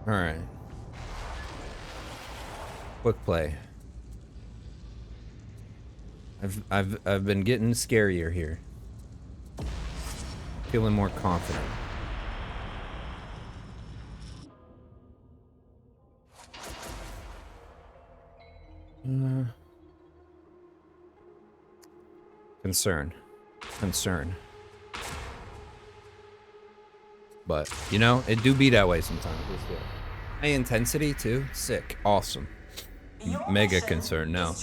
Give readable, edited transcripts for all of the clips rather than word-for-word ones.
All right. Quick play. I've been getting scarier here. Feeling more confident. Concern. But, you know, it do be that way sometimes. High intensity, too? Sick. Awesome. Mega concerned now.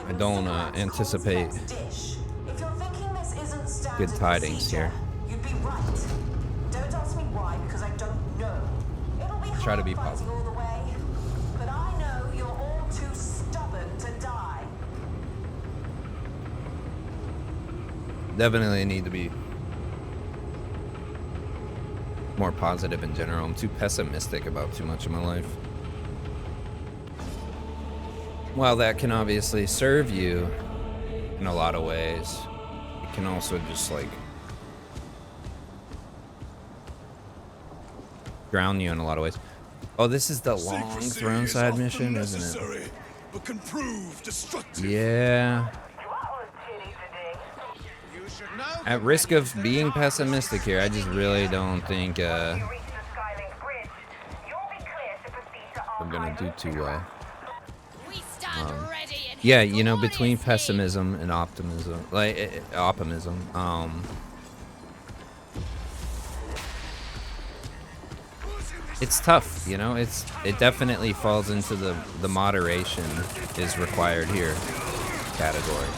I don't anticipate good tidings here. You'd be right. Don't ask me why, because I don't know. It'll be Try to be positive. all the way, but I know you're all too stubborn to die. Definitely need to be more positive in general. I'm too pessimistic about too much of my life. While that can obviously serve you in a lot of ways, it can also just like drown you in a lot of ways. Oh, this is the long throne side mission, isn't it? But can prove destructive. Yeah. At risk of being pessimistic here, I just really don't think I'm gonna do too well. Yeah, you know, between pessimism and optimism, it's tough, you know. It definitely falls into the moderation is required here category.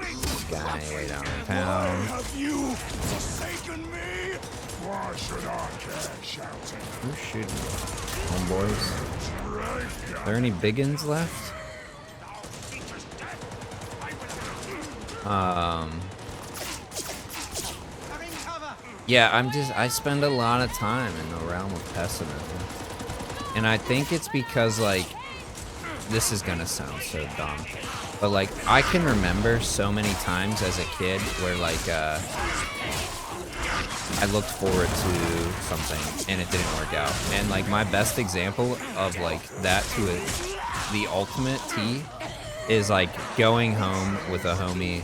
This guy way downtown. Have you forsaken me? Why should I care shouting? Who's shooting? Homeboys. Are there any biggins left? Yeah, I spend a lot of time in the realm of pessimism. And I think it's because, like, this is gonna sound so dumb, but, like, I can remember so many times as a kid where, like, I looked forward to something and it didn't work out. And, like, my best example of, like, that to the ultimate T is, like, going home with a homie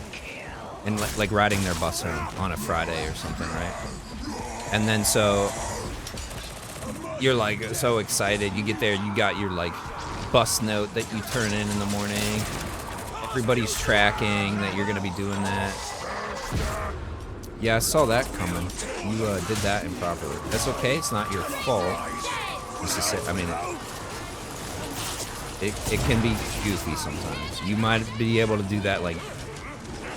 and, like, riding their bus home on a Friday or something, right? And then so you're, like, so excited. You get there, you got your, like, bus note that you turn in the morning. Everybody's tracking that you're gonna be doing that. Yeah, I saw that coming. You did that improperly. That's okay. It's not your fault. It's just, I mean, it can be goofy sometimes. You might be able to do that like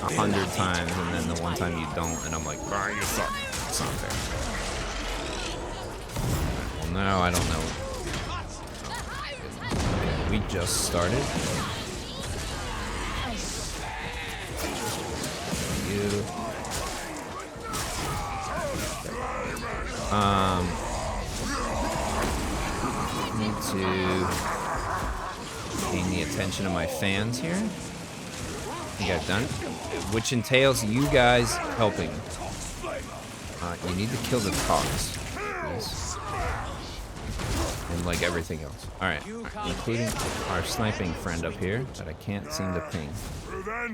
100 times, and then the one time you don't, and I'm like, "Ah, you suck." It's not fair. Well, now I don't know. We just started. You. Need to gain the attention of my fans here. You got done, which entails you guys helping. You need to kill the cogs, please. And like everything else. Alright, including our sniping friend up here that I can't seem to ping,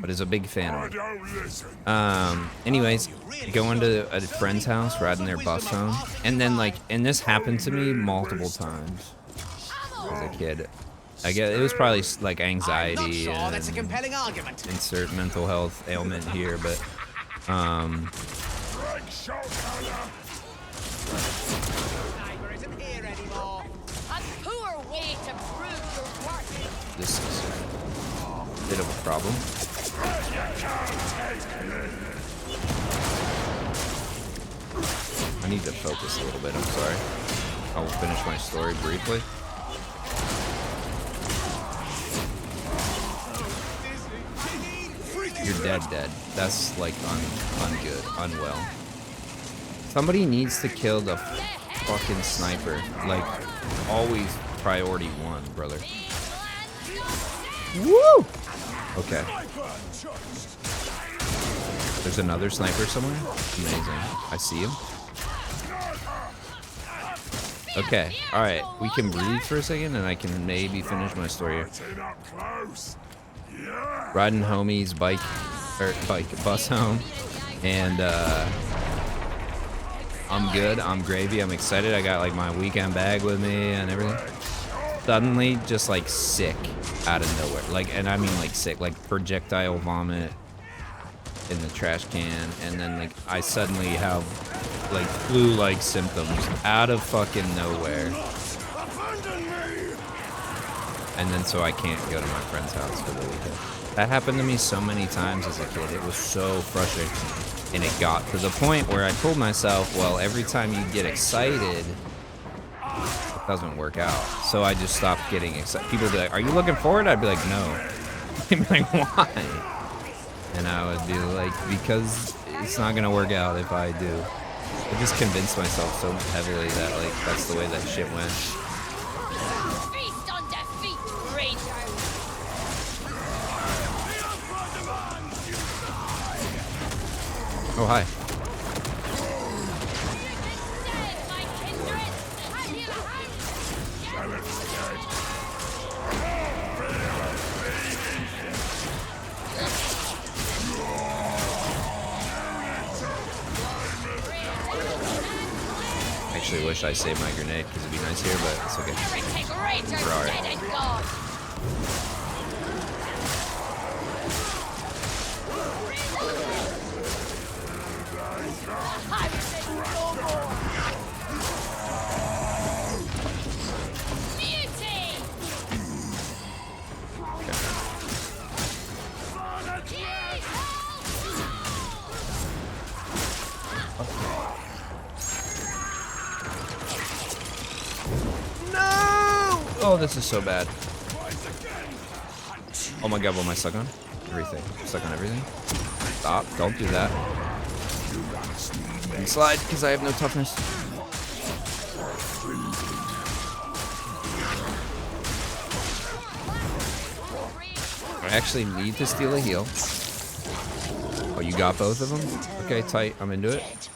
but is a big fan of it. Anyways, going to a friend's house, riding their bus home, and then like, and this happened to me multiple times as a kid. I guess it was probably like anxiety and that's a compelling argument. Insert mental health ailment here, but this is a bit of a problem. I need to focus a little bit, I'm sorry. I will finish my story briefly. You're dead. That's like ungood, unwell. Somebody needs to kill the fucking sniper. Like, always priority one, brother. Woo! Okay. There's another sniper somewhere. Amazing. I see him. Okay. All right. We can breathe for a second, and I can maybe finish my story here. Riding homie's bike bus home, and I'm good. I'm gravy. I'm excited. I got like my weekend bag with me and everything. Suddenly, just like sick out of nowhere. Like, and I mean like sick, like projectile vomit in the trash can, and then like I suddenly have like flu-like symptoms out of fucking nowhere, and then so I can't go to my friend's house for the weekend. That happened to me so many times as a kid. It was so frustrating, and it got to the point where I told myself, well, every time you get excited, it doesn't work out. So I just stopped getting excited. People would be like, are you looking forward? I'd be like, no. They'd be like, why? And I would be like, because it's not gonna work out if I do. I just convinced myself so heavily that like that's the way that shit went. Feast on defeat, traitor. Oh, hi. Actually wish I saved my grenade because it'd be nice here, but it's okay. We're all right. Oh, this is so bad. Oh my god, what am I stuck on? Everything. Stuck on everything? Stop. Don't do that. And slide, because I have no toughness. I actually need to steal a heal. Oh, you got both of them? Okay, tight. I'm into it.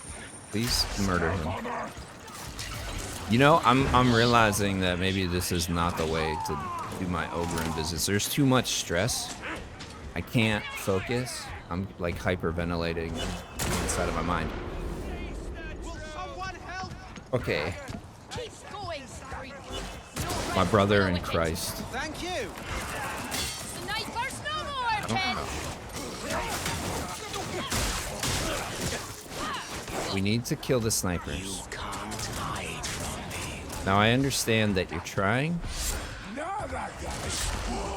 Please murder him. You know, I'm realizing that maybe this is not the way to do my O.G.R.Y.N business. There's too much stress. I can't focus. I'm like hyperventilating inside of my mind. Okay. My brother in Christ. Thank you. Snipers no more, We need to kill the snipers. Now I understand that you're trying,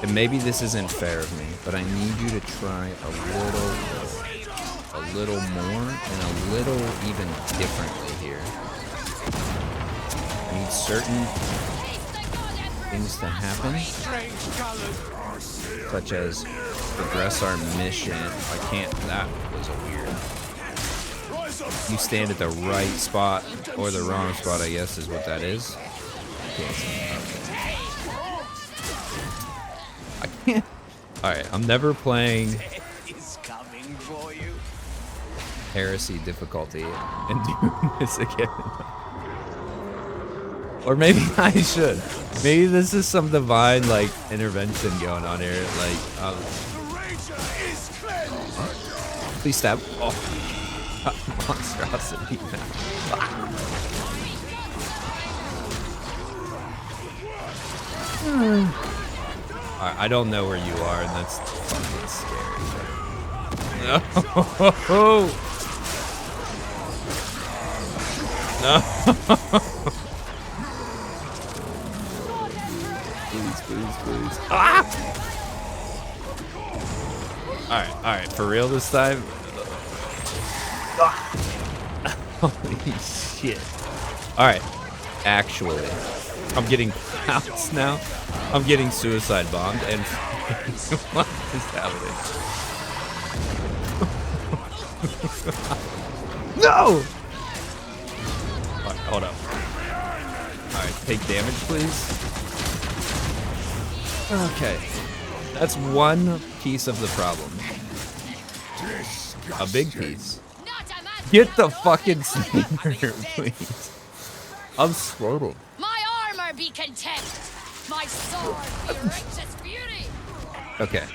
and maybe this isn't fair of me, but I need you to try a little more, and a little even differently here. I need certain things to happen, such as progress our mission. I can't, that was a weird. You stand at the right spot, or the wrong spot, I guess is what that is. I can't. Alright, I'm never playing Heresy difficulty and doing this again. Or maybe I should. Maybe this is some divine, like, intervention going on here. Like, please stab. Oh. Monstrosity. I don't know where you are, and that's fucking scary. No. Please. Ah! Alright, for real this time? Holy shit. Alright, actually, I'm getting pounced now. I'm getting suicide bombed, and what is happening? No! Alright, hold up. Alright, take damage, please. Okay. That's one piece of the problem. A big piece. Not a man Get the without fucking ornament. sniper, please. I'm slow. My armor be content. My sword be righteous beauty. Okay.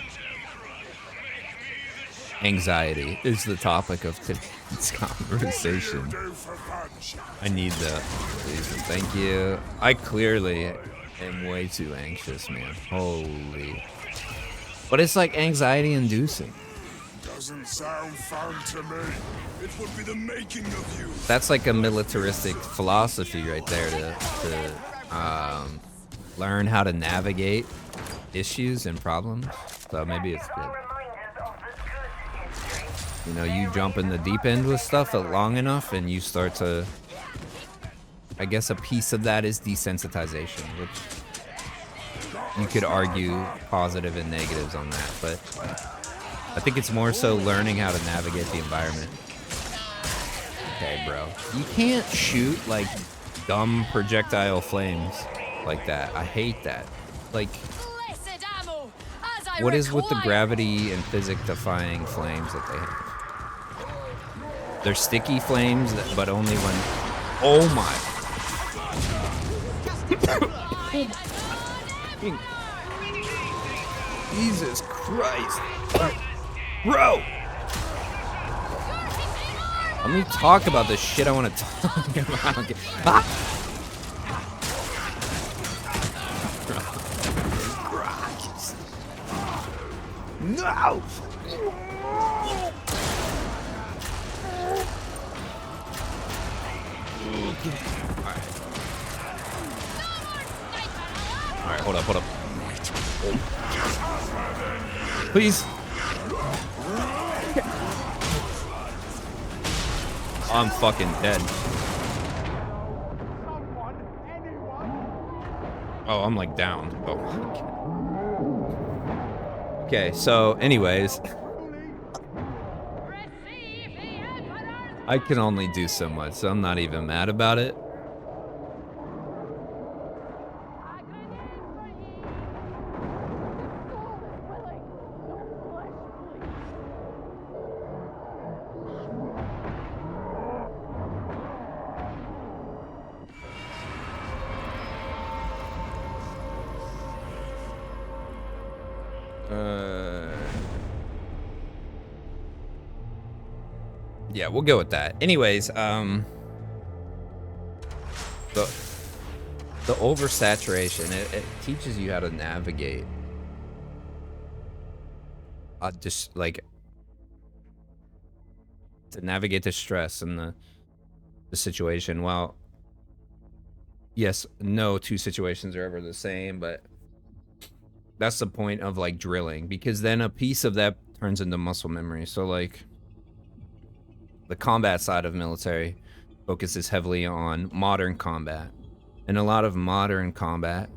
Anxiety is the topic of today's conversation. I need that, please. Thank you. I clearly am way too anxious, man. Holy. But it's like anxiety inducing. Doesn't sound fun to me. It would be the making of you. That's like a militaristic philosophy right there to learn how to navigate issues and problems. So maybe it's good. You know, you jump in the deep end with stuff long enough and you start to, I guess a piece of that is desensitization, which you could argue positive and negatives on that, but I think it's more so learning how to navigate the environment. Okay, bro. You can't shoot like dumb projectile flames like that. I hate that. Like, Blessed ammo, as I what is with the require. gravity and physics-defying flames that they have? They're sticky flames, but only when... Oh my... Jesus Christ. Bro! Let me talk about the shit I want to talk about. Ah! No! Okay. Alright, hold up. Oh. Please. I'm fucking dead. Oh, I'm like down. Oh. Okay, so anyways. I can only do so much, so I'm not even mad about it. Yeah, we'll go with that. Anyways, the oversaturation, it teaches you how to navigate. Just like to navigate the stress and the situation. Well, yes, no two situations are ever the same, but that's the point of like drilling, because then a piece of that turns into muscle memory. So like the combat side of military focuses heavily on modern combat, and a lot of modern combat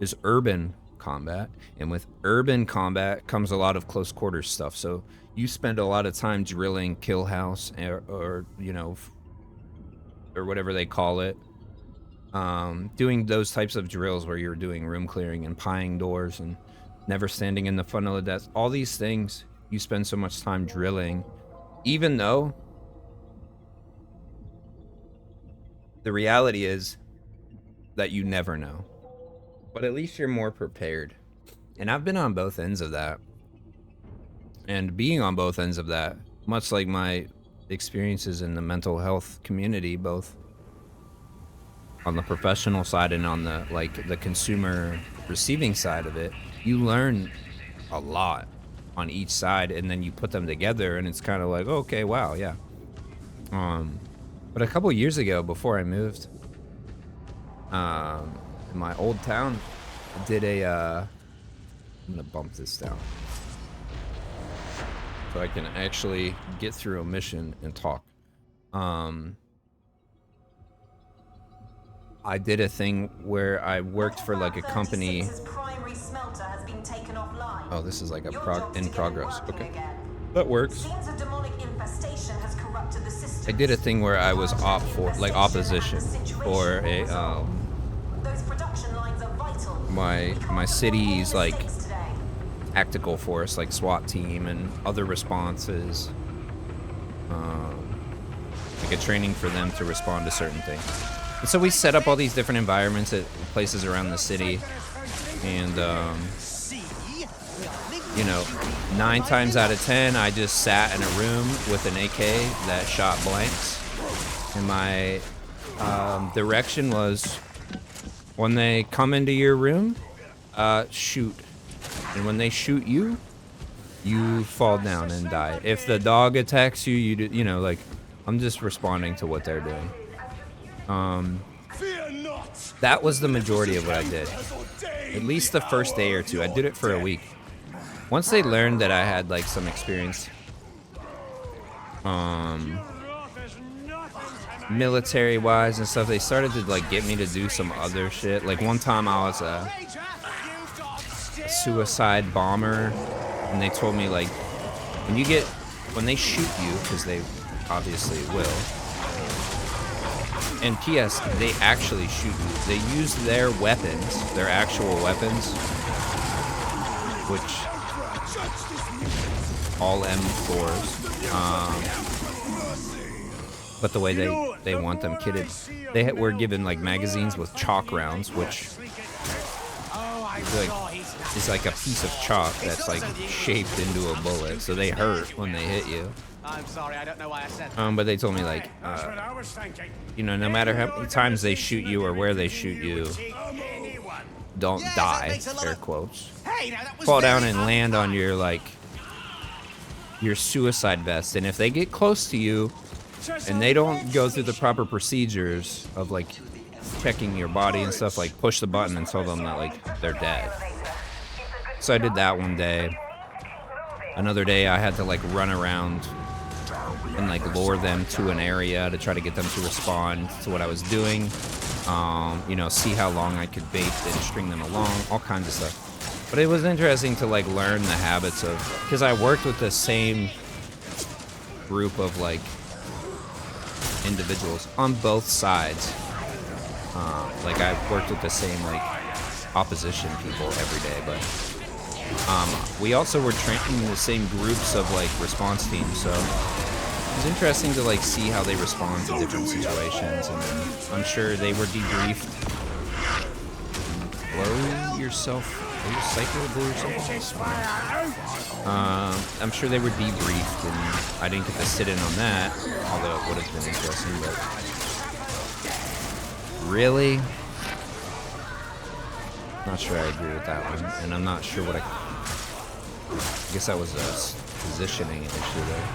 is urban combat, and with urban combat comes a lot of close quarters stuff. So you spend a lot of time drilling kill house or you know, or whatever they call it, doing those types of drills where you're doing room clearing and pieing doors and never standing in the front of the desk. All these things you spend so much time drilling, even though the reality is that you never know, but at least you're more prepared. And I've been on both ends of that, and being on both ends of that, much like my experiences in the mental health community, both on the professional side and on the like the consumer receiving side of it, you learn a lot on each side, and then you put them together and it's kind of like, okay, wow, yeah. But a couple years ago, before I moved, in my old town, I did a, I'm gonna bump this down so I can actually get through a mission and talk. I did a thing where I worked for like a company. Oh, this is like a in progress. Okay, that works. I did a thing where I was opposition for a my city's like tactical force, like SWAT team and other responses, like a training for them to respond to certain things. And so we set up all these different environments at places around the city, and you know, 9 times out of 10, I just sat in a room with an AK that shot blanks, and my direction was, when they come into your room, shoot, and when they shoot you, you fall down and die. If the dog attacks you, you know, like, I'm just responding to what they're doing. That was the majority of what I did. At least the first day or two. I did it for a week. Once they learned that I had like some experience, military-wise and stuff, they started to like get me to do some other shit. Like one time I was a suicide bomber, and they told me like, when they shoot you, because they obviously will. And P.S., they actually shoot you. They use their weapons, their actual weapons, which all M4s. But the way they want them kitted, they were given like magazines with chalk rounds, which is like a piece of chalk that's like shaped into a bullet, so they hurt when they hit you. I'm sorry, I don't know why I said But they told me like, you know, no matter how many times they shoot you or where they shoot you, don't die, air quotes. Fall down and land on your like your suicide vest, and if they get close to you and they don't go through the proper procedures of like checking your body and stuff, like push the button and tell them that like they're dead. So I did that one day. Another day I had to like run around and like lure them to an area to try to get them to respond to what I was doing. You know, see how long I could bait and string them along, all kinds of stuff. But it was interesting to like learn the habits of, because I worked with the same group of like individuals on both sides. Like I worked with the same like opposition people every day, but we also were training the same groups of like response teams, so it was interesting to like see how they respond to different situations. And then I'm sure they were debriefed. Blow yourself. Blow yourself. I'm sure they were debriefed, and I didn't get to sit in on that, although it would have been interesting. But really, not sure I agree with that one, and I'm not sure what I guess that was a positioning issue there.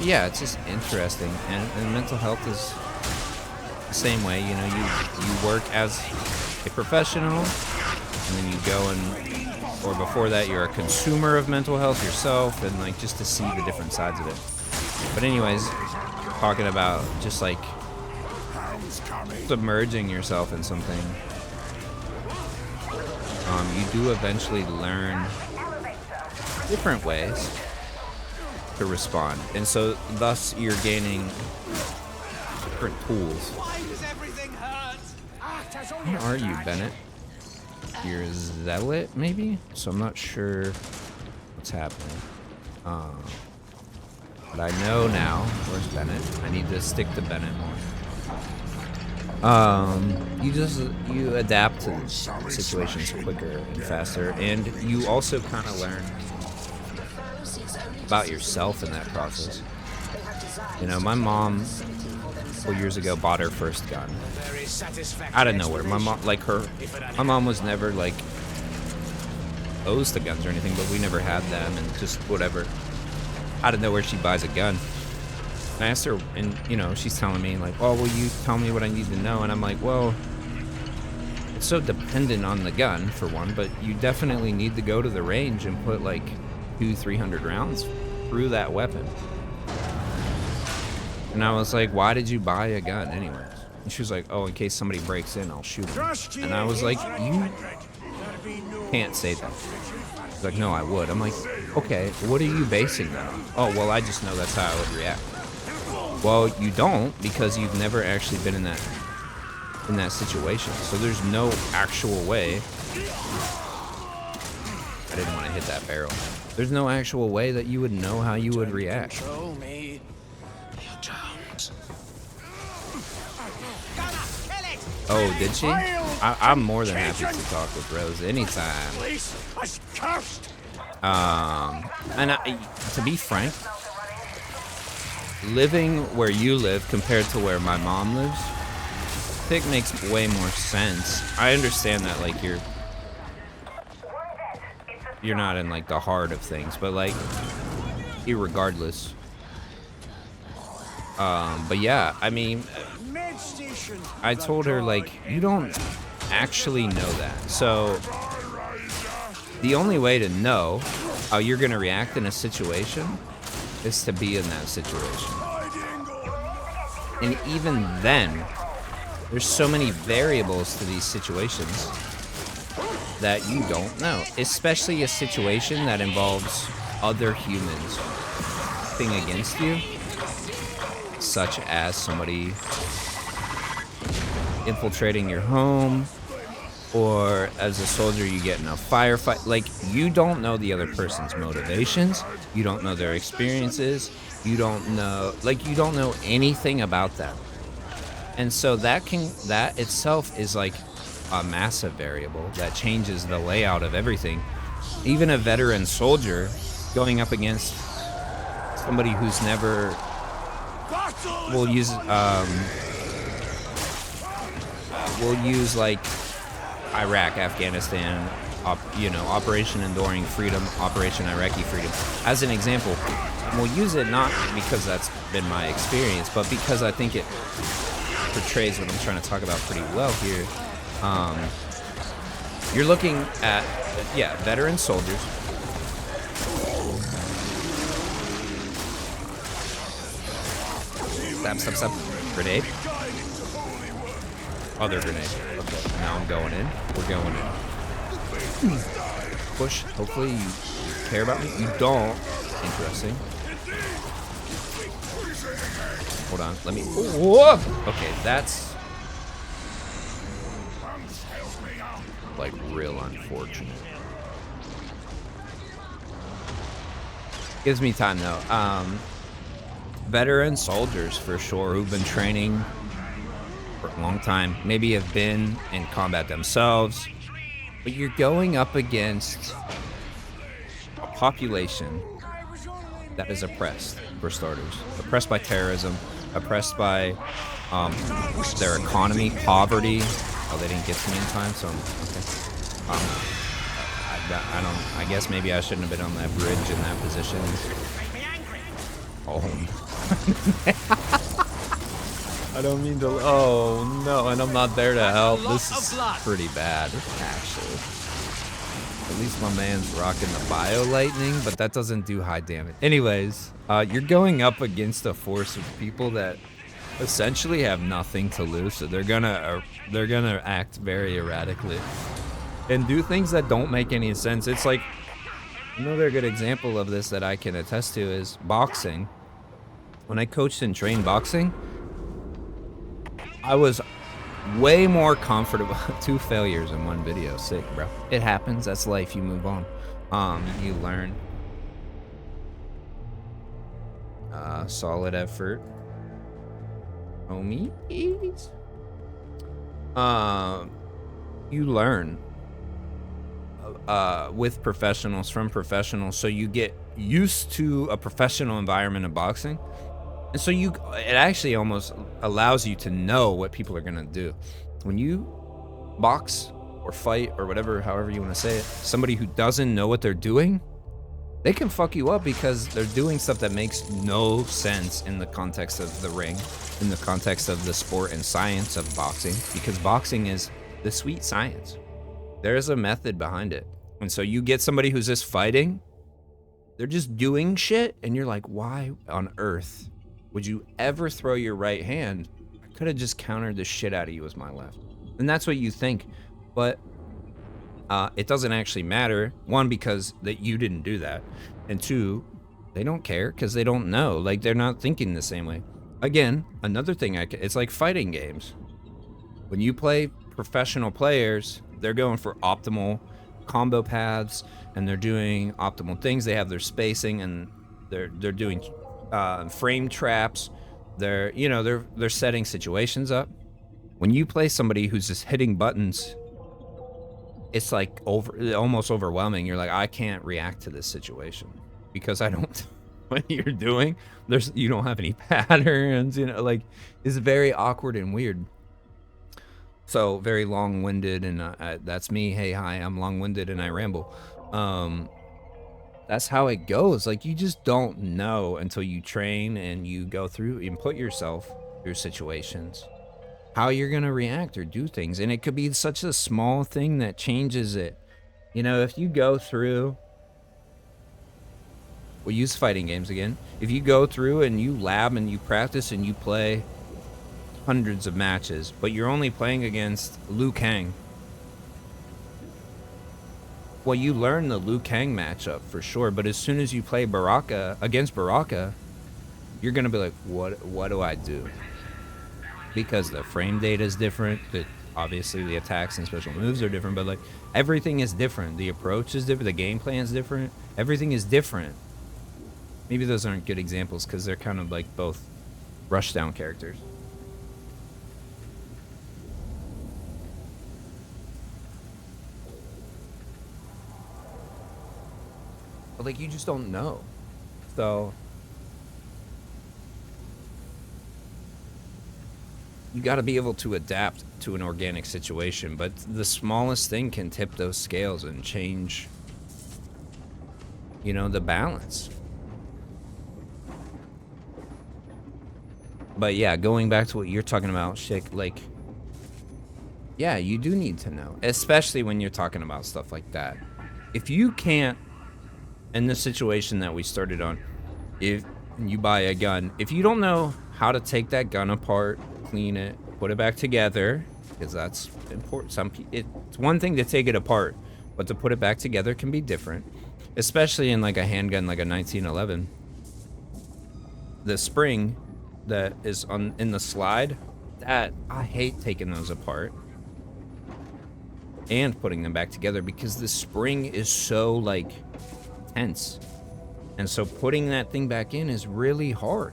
Yeah, it's just interesting, and mental health is the same way. You know, you work as a professional, and then you go and, or before that, you're a consumer of mental health yourself, and like just to see the different sides of it. But anyways, talking about just like submerging yourself in something, you do eventually learn different ways to respond, and so thus you're gaining different tools. Where are you, Bennett? You're a zealot, maybe? So I'm not sure what's happening. But I know now. Where's Bennett? I need to stick to Bennett more. You adapt to situations quicker and faster, and you also kind of learn about yourself in that process. You know, my mom 4 years ago bought her first gun out of nowhere. My mom was never like opposed to guns or anything, but we never had them, and just whatever, out of nowhere she buys a gun. And I asked her, and you know, she's telling me like, "Oh, will you tell me what I need to know?" And I'm like, "Well, it's so dependent on the gun for one, but you definitely need to go to the range and put like 200-300 rounds through that weapon." And I was like, "Why did you buy a gun anyways?" And she was like, "Oh, in case somebody breaks in, I'll shoot them." And I was like, "You can't say that." She's like, "No, I would." I'm like, "Okay, what are you basing that on?" "Oh, well, I just know that's how I would react." Well, you don't, because you've never actually been in that situation. So there's no actual way I didn't want to hit that barrel. There's no actual way that you would know how you would react. Control me. You don't. Oh, did she? I'm more than happy to talk with Rose anytime. Police has cursed. And to be frank, living where you live compared to where my mom lives, I think makes way more sense. I understand that, like, you're not in, like, the heart of things, but, like, irregardless. But yeah, I mean, I told her, like, you don't actually know that. So the only way to know how you're gonna react in a situation is to be in that situation. And even then, there's so many variables to these situations that you don't know, especially a situation that involves other humans acting against you, such as somebody infiltrating your home, or as a soldier you get in a firefight. Like, you don't know the other person's motivations, you don't know their experiences, you don't know, like, you don't know anything about them. And so that itself is like a massive variable that changes the layout of everything. Even a veteran soldier going up against somebody who's never we'll use like Iraq, Afghanistan, Operation Enduring Freedom, Operation Iraqi Freedom as an example. And we'll use it not because that's been my experience, but because I think it portrays what I'm trying to talk about pretty well here. You're looking at, veteran soldiers. Stop. Grenade. Other grenade. Okay, now I'm going in. We're going in. Push. Hopefully you care about me. You don't. Interesting. Hold on. Let me. Whoa! Okay, that's like real unfortunate. Gives me time though. Veteran soldiers for sure who've been training for a long time, maybe have been in combat themselves, but you're going up against a population that is oppressed, for starters. Oppressed by terrorism, oppressed by their economy, poverty. Oh, they didn't get to me in time, so okay. I guess maybe I shouldn't have been on that bridge in that position. Oh, I don't mean to. Oh no, and I'm not there to help. This is pretty bad, actually. At least my man's rocking the bio lightning, but that doesn't do high damage. Anyways, you're going up against a force of people that essentially have nothing to lose, so they're gonna act very erratically and do things that don't make any sense. It's like, another good example of this that I can attest to is boxing. When I coached and trained boxing, I was way more comfortable. 2 failures in 1 video. Sick, bro. It happens. That's life. You move on. You learn. Solid effort. Homies. You learn with professionals, from professionals, so you get used to a professional environment of boxing. And so it actually almost allows you to know what people are gonna do. When you box or fight or whatever, however you want to say it, somebody who doesn't know what they're doing, they can fuck you up because they're doing stuff that makes no sense in the context of the ring, in the context of the sport and science of boxing, because boxing is the sweet science. There's a method behind it. And so you get somebody who's just fighting, they're just doing shit, and you're like, why on earth would you ever throw your right hand? I could have just countered the shit out of you with my left. And that's what you think. But it doesn't actually matter. 1, because that you didn't do that. And 2, they don't care because they don't know. Like, they're not thinking the same way. Again, another thing, it's like fighting games. When you play professional players, they're going for optimal combo paths, and they're doing optimal things. They have their spacing, and they're doing frame traps. They're they're setting situations up. When you play somebody who's just hitting buttons, it's like almost overwhelming. You're like, I can't react to this situation because I don't what you're doing. You don't have any patterns, like it's very awkward and weird. So very long-winded, and that's me. Hey, hi, I'm long-winded and I ramble. That's how it goes. Like, you just don't know until you train and you go through and put yourself through situations how you're gonna react or do things. And it could be such a small thing that changes it. If you go through, we'll use fighting games again. If you go through and you lab and you practice and you play hundreds of matches, but you're only playing against Liu Kang, well, you learn the Liu Kang matchup for sure, but as soon as you play against Baraka, you're gonna be like, what do I do? Because the frame data is different, obviously the attacks and special moves are different, but like everything is different. The approach is different, the game plan is different, everything is different. Maybe those aren't good examples because they're kind of like both rushdown characters. But like, you just don't know. So you got to be able to adapt to an organic situation, but the smallest thing can tip those scales and change, the balance. But yeah, going back to what you're talking about, Shik, like, yeah, you do need to know, especially when you're talking about stuff like that. If you can't, in the situation that we started on, if you buy a gun, if you don't know how to take that gun apart, clean it, put it back together, because that's important. It's one thing to take it apart, but to put it back together can be different, especially in like a handgun like a 1911. The spring that is in the slide, that I hate taking those apart and putting them back together because the spring is so like tense, and so putting that thing back in is really hard.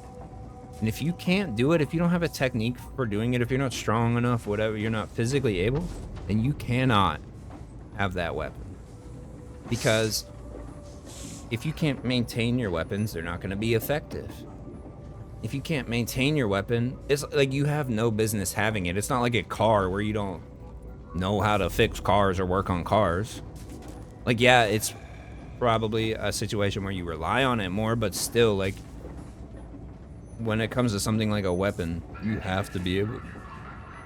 And if you can't do it, if you don't have a technique for doing it, if you're not strong enough, whatever, you're not physically able, then you cannot have that weapon. Because if you can't maintain your weapons, they're not going to be effective. If you can't maintain your weapon, it's like you have no business having it. It's not like a car where you don't know how to fix cars or work on cars. Like, yeah, it's probably a situation where you rely on it more, but still, like, when it comes to something like a weapon, you have to be able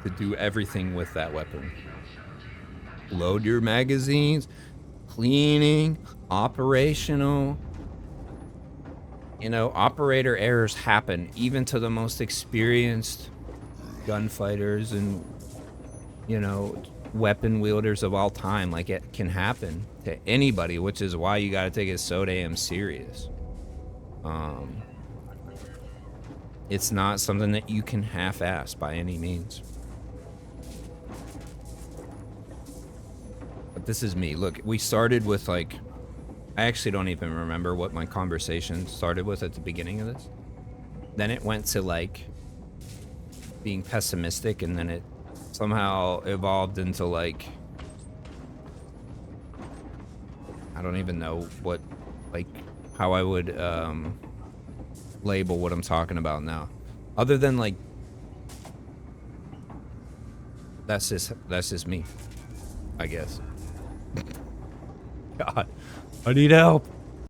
to do everything with that weapon. Load your magazines, cleaning, operational. Operator errors happen even to the most experienced gunfighters and, weapon wielders of all time. Like, it can happen to anybody, which is why you got to take it so damn serious. It's not something that you can half-ass by any means. But this is me. Look, we started with like, I actually don't even remember what my conversation started with at the beginning of this. Then it went to like being pessimistic, and then it somehow evolved into like, I don't even know what, like, how I would label what I'm talking about now, other than like, that's just me, I guess. God, I need help.